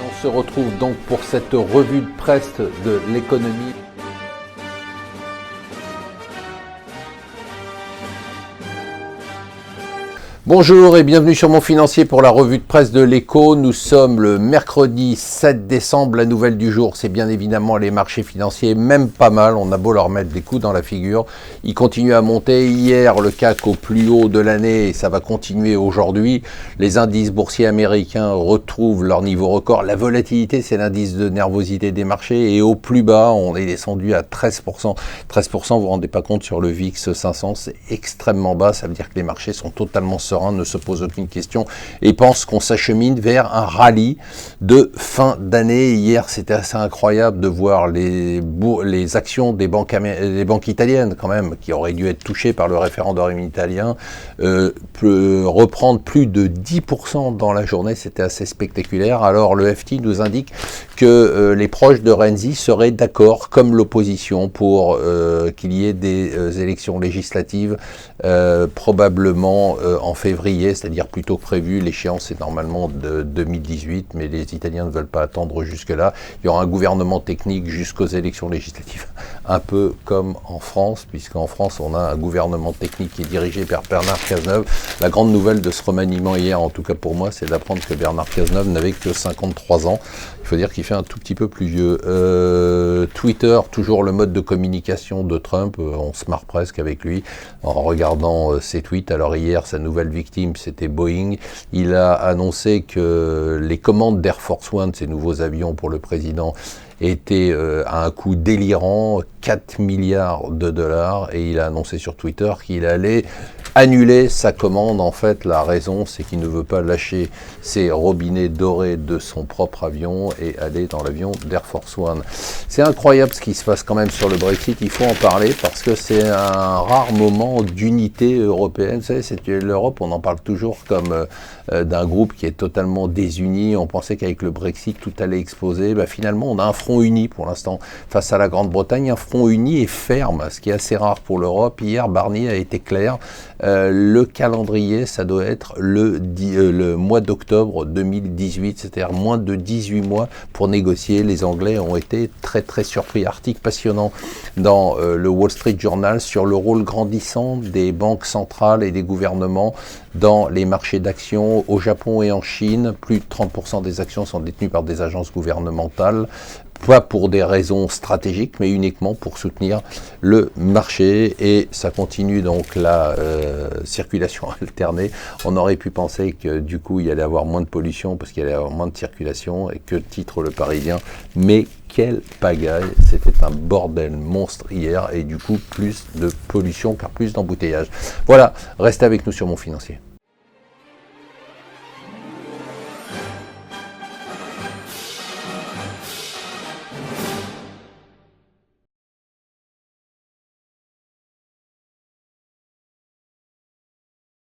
On se retrouve donc pour cette revue de presse de l'économie. Bonjour et bienvenue sur Mon Financier pour la revue de presse de l'Écho. Nous sommes le mercredi 7 décembre. La nouvelle du jour, c'est bien évidemment les marchés financiers, même pas mal. On a beau leur mettre des coups dans la figure. Ils continuent à monter. Hier, le CAC au plus haut de l'année et ça va continuer aujourd'hui. Les indices boursiers américains retrouvent leur niveau record. La volatilité, c'est l'indice de nervosité des marchés. Et au plus bas, on est descendu à 13%. 13%, vous vous rendez pas compte, sur le VIX 500, c'est extrêmement bas. Ça veut dire que les marchés sont totalement sereins, ne se pose aucune question et pense qu'on s'achemine vers un rallye de fin d'année. Hier, c'était assez incroyable de voir les actions des banques italiennes, quand même, qui auraient dû être touchées par le référendum italien, reprendre plus de 10% dans la journée. C'était assez spectaculaire. Alors, le FT nous indique que les proches de Renzi seraient d'accord, comme l'opposition, pour qu'il y ait des élections législatives probablement en février, c'est-à-dire plus tôt que prévu. L'échéance est normalement de 2018, mais les Italiens ne veulent pas attendre jusque-là. Il y aura un gouvernement technique jusqu'aux élections législatives, un peu comme en France, puisqu'en France, on a un gouvernement technique qui est dirigé par Bernard Cazeneuve. La grande nouvelle de ce remaniement hier, en tout cas pour moi, c'est d'apprendre que Bernard Cazeneuve n'avait que 53 ans. Il faut dire qu'il fait un tout petit peu plus vieux. Twitter, toujours le mode de communication de Trump, on se marre presque avec lui en regardant ses tweets. Alors hier, sa nouvelle victime, c'était Boeing. Il a annoncé que les commandes d'Air Force One, ces nouveaux avions pour le président, était à un coût délirant, 4 milliards de dollars, et il a annoncé sur Twitter qu'il allait annuler sa commande. En fait, la raison, c'est qu'il ne veut pas lâcher ses robinets dorés de son propre avion et aller dans l'avion d'Air Force One. C'est incroyable ce qui se passe quand même sur le Brexit, il faut en parler parce que c'est un rare moment d'unité européenne. Vous savez, l'Europe, on en parle toujours comme d'un groupe qui est totalement désuni. On pensait qu'avec le Brexit, tout allait exploser. Finalement, on a un front uni pour l'instant face à la Grande-Bretagne, un front uni et ferme, ce qui est assez rare pour l'Europe. Hier, Barnier a été clair. Le calendrier, ça doit être le mois d'octobre 2018, c'est-à-dire moins de 18 mois pour négocier. Les Anglais ont été très très surpris. Article passionnant dans le Wall Street Journal sur le rôle grandissant des banques centrales et des gouvernements dans les marchés d'actions au Japon et en Chine. Plus de 30% des actions sont détenues par des agences gouvernementales, pas pour des raisons stratégiques, mais uniquement pour soutenir le marché. Et ça continue donc la circulation alternée. On aurait pu penser que du coup, il y allait avoir moins de pollution parce qu'il y allait avoir moins de circulation, et que titre le Parisien. Mais quelle pagaille, c'était un bordel monstre hier, et du coup, plus de pollution car plus d'embouteillage. Voilà, restez avec nous sur Mon Financier.